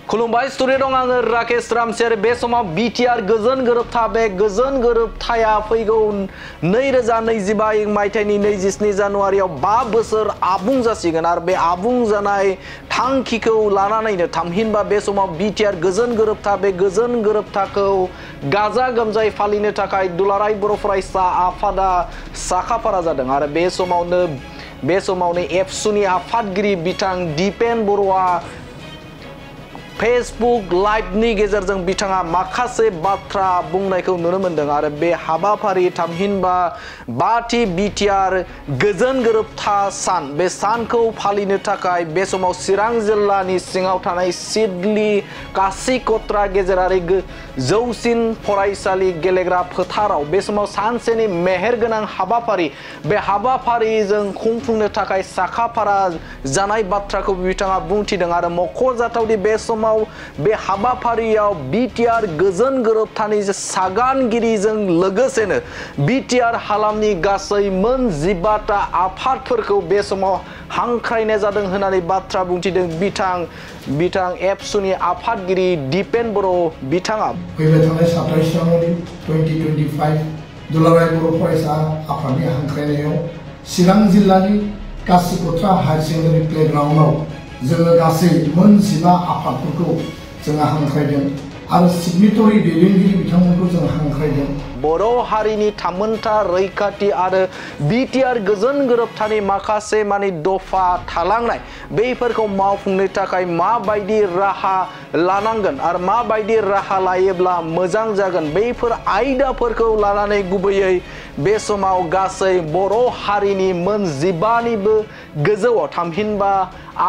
खुलुमबाय स्टुडिअ दं आङो राकेश रामसियारि बे समाव बिटिआर गोजोन गोरोबथा बे गोजोन गोरोबथाया फैगौ 2025 मायथाइनि 27 जानुवारियाव 5 बोसोर आबुं जासिगोन आरो बे आबुं जानाय थांखिखौ लानानैनो थामहिनबा बे समाव बिटिआर गोजोन गोरोबथा बे गोजोन गोरोबथाखौ गाजा गोमजायै फालिनो थाखाय दुलाराय बर' फरायसा आफादा साखाफारा जादों आरो बे समावनो एबसुनि आफादगिरि बिथां दिपेन बर'आ फेसबुक लाइभनि गेजेरजों बिथाङा माखासे बाथ्रा बुंनायखौ नुनो मोनदों आरो बे हाबाफारि थामहिनबा 5थि बिटिआर गोजोन गोरोबथा सान बे सानखौ फालिनो थाखाय बे समाव चिरां जिल्लानि सिङाव थानाय सिडली कासिकत्रा गेजेरारि जौसिन फरायसालि गेलेग्रा फोथाराव बे समाव सानसेनि मेहेरगोनां हाबाफारि बे हाबाफारिजों खुंफुंनो थाखाय साखाफारा जानाय बाथ्राखौ बिथाङा बुंथिदों आरो मख'जाथावदि बे समाव बे हाबाफारियाव बिटिआर गोजोन गोरोबथानि सागानगिरिजों लोगोसेनो बिटिआर हालामनि गासै मोन 15टा आफादफोरखौ बे समाव हांख्रायनाय जादों होननानै बाथ्रा बुंथिदों बिथां एबसुनि आफादगिरि दिपेन बर' बिथाङा फैबाय थानाय 27 जानुवारि 2025 दुलाराय बर' फरायसा आफादनि हांख्रायनायाव चिरां जिल्लानि कासिकत्रा हायार सेकेन्डारि प्लेग्राउन्डआव जोङो गासै मोन 15 आफादफोरखौ जोङो हांख्रायदों आरो सिगनेटरि दैदेनगिरि बिथांमोनखौ जों हांख्रायदों। बर' हारिनि थामोनथा रैखाथि आरो बिटिआर गोजोन गोरोबथानि माखासे माने दफा थालांनाय बैफोरखौ मावफुंनो थाखाय माबायदि राहा लानांगोन आरो माबायदि राहा लायोब्ला मोजां जागोन बैफोर आयदाफोरखौ लानानै गुबैयै बे समाव गासै बर' हारिनि मोन 15निबो गोजौआव थामहिनबा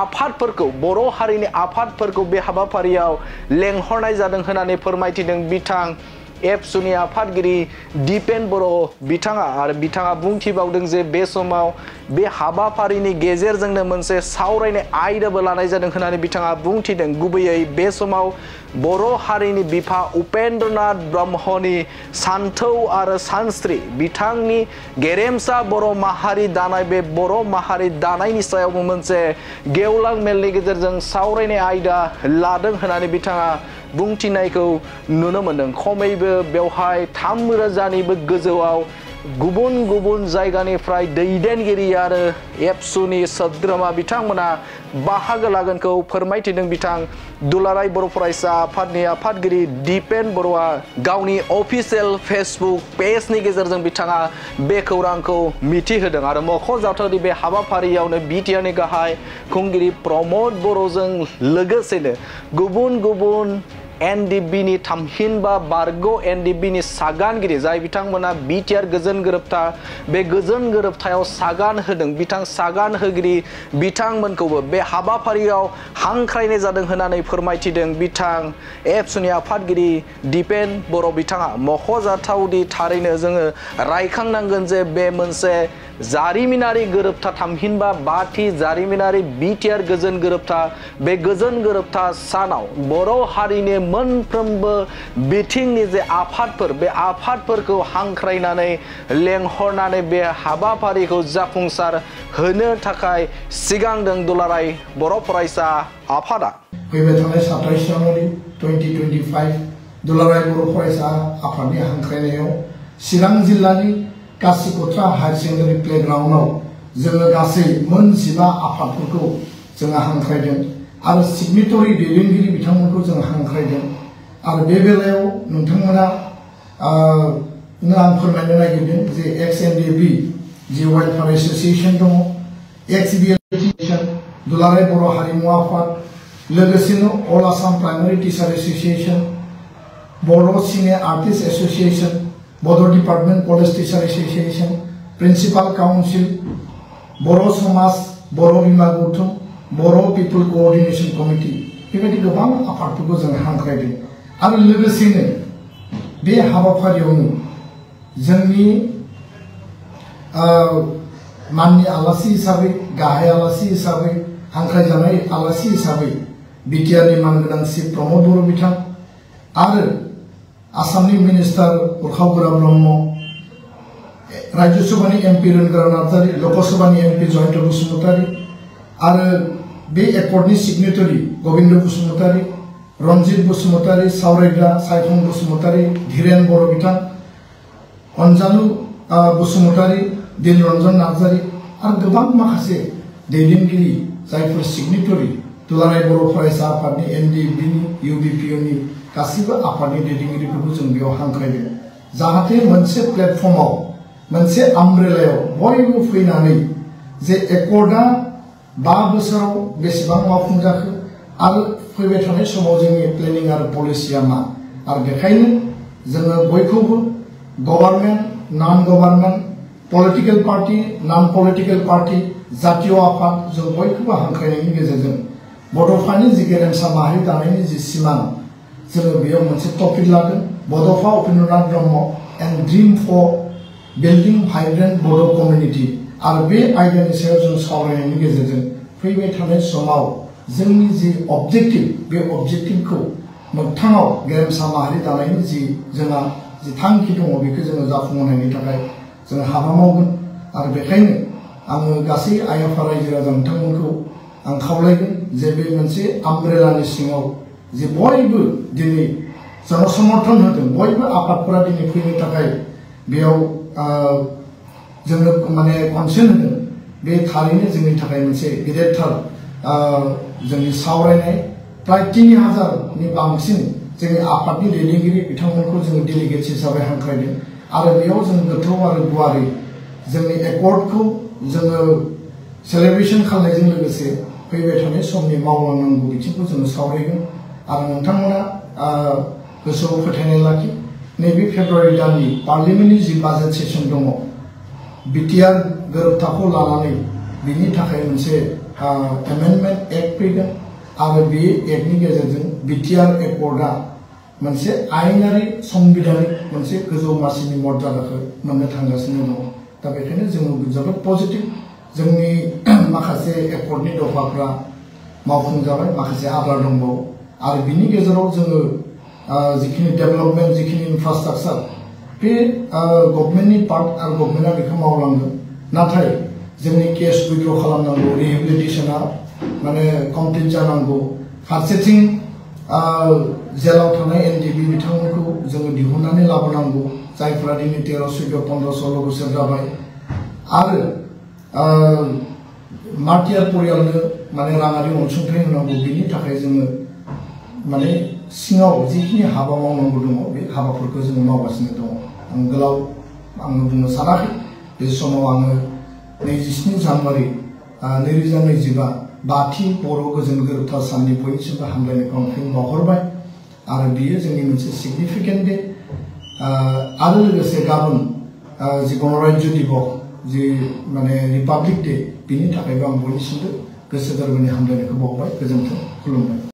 आफादफोरखौ बर' हारिनि आफादफोरखौ बे हाबाफारियाव लेंहरनाय जादों होननानै फोरमायथिदों बिथां एबसुनि आफादगिरि दिपेन बर' बिथाङा आरो बिथाङा बुंथिबावदों जे बे समाव बे हाबाफारिनि गेजेरजोंनो मोनसे सावरायनाय आयदाबो लानाय जादों होननानै बिथाङा बुंथिदों गुबैयै बे समाव बर' हारिनि बिफा उपेन्द्रनाथ ब्रह्मनि सान्थौ आरो सानस्रि बिथांनि गेरेमसा बर' माहारि दानाय बे बर' माहारि दानायनि सायावबो मोनसे गेवलां मेलनि गेजेरजों सावरायनाय आयदा लादों होननानै बिथाङा बुंथिनायखौ नुनो मोनदों खमैबो बेवहाय 3,000निबो गोजौआव गुबुन गुबुन जायगानिफ्राय दैदेनगिरि आरो एबसुनि सोद्रोमा बिथांमोना बाहागो लागोनखौ फोरमायथिदों बिथां दुलाराय बर' फरायसा आफादनि आफादगिरि दिपेन बर'आ गावनि अफिसियेल फेसबुक पेजनि गेजेरजों बिथाङा बे खौरांखौ मिथिहोदों आरो मख'जाथावदि बे हाबाफारियावनो बिटिआरनि गाहाय खुंगिरि प्रमद बर'जों लोगोसेनो गुबुन गुबुन एनडिबिनि थामहिनबा बारग' एनडिबिनि सागानगिरि जाय बिथांमोना बिटिआर गोजोन गोरोबथा बे गोजोन गोरोबथायाव सागान होदों बिथां सागान होगिरि बिथांमोनखौबो बे हाबाफारियाव हांख्रायनाय जादों होननानै फोरमायथिदों बिथां एबसुनि आफादगिरि दिपेन बर' बिथाङा मख'जाथावदि थारैनो जोङो रायखांनांगोन जे बे मोनसे जारिमिनारि गोरोबथा थामहिनबा 5थि जारिमिनारि बिटिआर गोजोन गोरोबथा बे गोजोन गोरोबथा सानाव बर' हारिनि मोनफ्रोमबो बिथिंनि जे आफादफोर बे आफादफोरखौ हांख्रायनानै लेंहरनानै बे हाबाफारिखौ जाफुंसार होनो थाखाय सिगांदों दुलाराय बर' फरायसा आफादा फैबाय थानाय 27 जानुवारि 2025 दुलाराय बर' फरायसा आफादनि हांख्रायनायाव चिरां जिल्लानि कासिकत्रा हायार सेकेन्डारि प्लेग्राउन्डआव जोङो गासै मोन 15 आफादफोरखौ जोङो हांख्रायदों आरो सिगनेटरि दैदेनगिरि बिथांमोनखौ जों हांख्रायदों आरो बे बेलायाव नोंथांमोना आं फोरमायनो नागिरदों जे एक्स-एनडिबि जि वेलफेयार एसोसिएशन दङ एक्स-बिएल दुलाराय बर' हारिमु आफाद लोगोसेनो all Assam primary teacher association Boro' senior artist association Bodo' department college teacher association principal council Boro' समाज बर' बिमा गौथुम बर' पिपल कोअर्डिनेशन कमिटि बेबायदि गोबां आफादफोरखौ जों हांख्रायदों आरो लोगोसेनो बे हाबाफारियावनो जोंनि माननि आलासि हिसाबै गाहाय आलासि हिसाबै हांख्रायजानाय आलासि हिसाबै बिटिआरनि मानगोनां श्री प्रमद बर' बिथां आरो आसामनि मिनिस्टार उर्खाव ब्रह्म राज्य सभानि एमपि रोनगोरा नार्जारि लोकसभानि एमपि जयन्त बसुमतारी आरो बे एकर्डनि सिगनेटरि गोविंद बसुमतारी रनजित बसुमतारी सावरायग्रा सायखं बसुमतारी धीरेन बर' बिथां अनजालु बसुमतारी दिलरन्जन नार्जारी आरो गोबां माखासे दैदेनगिरि जायफोर सिगनेटरि दुलाराय बर' फरायसा आफादनि एनडिएफबि इउबिपिअनि गासिबो आफादनि दैदेनगिरिफोरखौ जों बेयाव हांख्रायदों जाहाथे मोनसे प्लेटफर्माव मोनसे आमब्रेलायाव बयबो फैनानै जे एकर्डआ 5 बोसोराव बेसेबां मावफुंजाखो आरो फैबाय थानाय समाव जोंनि प्लेनिं आरो पलिसिया मा आरो बेखायनो जोङो बयखौबो गभर्नमेन्ट नन गभर्नमेन्ट पलिटिकल पार्टी नन पलिटिकल पार्टी जातीय आफाद जों बयखौबो हांख्रायनायनि गेजेरजों बड'फानि जि गेरेमसा माहारि दानायनि जि सिमां जोङो बेयाव मोनसे टपिक लागोन बड'फा Upendranath Brahma and dream for building vibrant Bodo' community आरो बे आयदानि सायाव जों सावरायनायनि गेजेरजों फैबाय थानाय समाव जोंनि जि अबजेक्टिव बे अबजेक्टिवखौ मोगथाङाव गेरेमसा माहारि दानायनि जि जोंहा जि थांखि दङ बेखौ जोङो जाफुंहोनायनि थाखाय जों हाबा मावगोन आरो बेखायनो आङो गासै आइ आफा रायजो राजा नोंथांमोनखौ आं खावलायगोन जे बे मोनसे आमब्रेलानि सिङाव जे बयबो दिनै जनसमर्थन होदों बयबो आफादफोरा दिनै फैनो थाखाय बेयाव जोंनो माने कनसेन्ट होदों बे थारैनो जोंनि थाखाय मोनसे गेदेरथार जोंनि सावरायनाय प्राय 3000नि बांसिन जोंनि आफादनि दैदेनगिरि बिथांमोनखौ जोङो डेलिगेट्स हिसाबै हांख्रायदों आरो बेयाव जों गोथौ आरो गुवारै जोंनि एकर्डखौ जोङो सेलेब्रेसन खालामनायजों लोगोसे फैबाय थानाय समनि मावलांनांगौ बिथिंखौ जोङो सावरायगोन आरो नोंथांमोना गोसोआव फोथायनाय लाखि नैबे फेब्रुवारि दाननि पार्लियामेन्टनि जि बाजेट सेसन दङ बिटिआर गोरोबथाखौ लानानै बिनि थाखाय मोनसे एमेन्डमेन्ट एक्ट फैगोन आरो बे एक्टनि गेजेरजों बिटिआर एकर्डआ मोनसे आयेनारि संबिधानिक मोनसे गोजौ मासिनि मर्यादाखौ मोननो थांगासिनो दङ दा बेखायनो जोङो जोबोद पजिटिभ जोंनि माखासे एकर्डनि दफाफ्रा मावफुंजाबाय माखासे आद्रा दंबावो आरो बिनि गेजेराव जोङो जिखिनि डेभेलपमेन्ट जिखिनि इनफ्रास्ट्राक्चार बे गभर्नमेन्टनि पार्ट आरो गभर्नमेन्टआ बेखौ मावलांगोन नाथाय जोंनि केस उइथड्र खालामनांगौ रिहेबिलिटेसना माने कमप्लिट जानांगौ फारसेथिं जेलाव थानाय एनडिबि बिथांमोनखौ जोङो दिहुननानै लाबोनांगौ जायफोरा दिनै 13, 14, 15, 16 बोसोर जाबाय आरो मार्टियार परियालनो माने राङारि अनसुंथाइ होनांगौ बिनि थाखाय जोङो माने सिङाव जिखिनि हाबा मावनांगौ दङ बे हाबाफोरखौ जोङो मावगासिनो दङ आं गोलाव आङो बुंनो सानाखै बे समाव आङो 27 जानुवारि 2025 बाथि बर' गोजोन गोरोबथा साननि बयनिसिमबो हामलायनायखौ आं फिन बावहरबाय आरो बियो जोंनि मोनसे सिगनिफिकेन्ट डे आरो लोगोसे गाबोन जि गणराज्य दिबस जि माने रिपाब्लिक डे बिनि थाखायबो आं बयनिसिमबो गोसो गोरबोनि हामलायनायखौ बावबाय गोजोन्थों खुलुमबाय।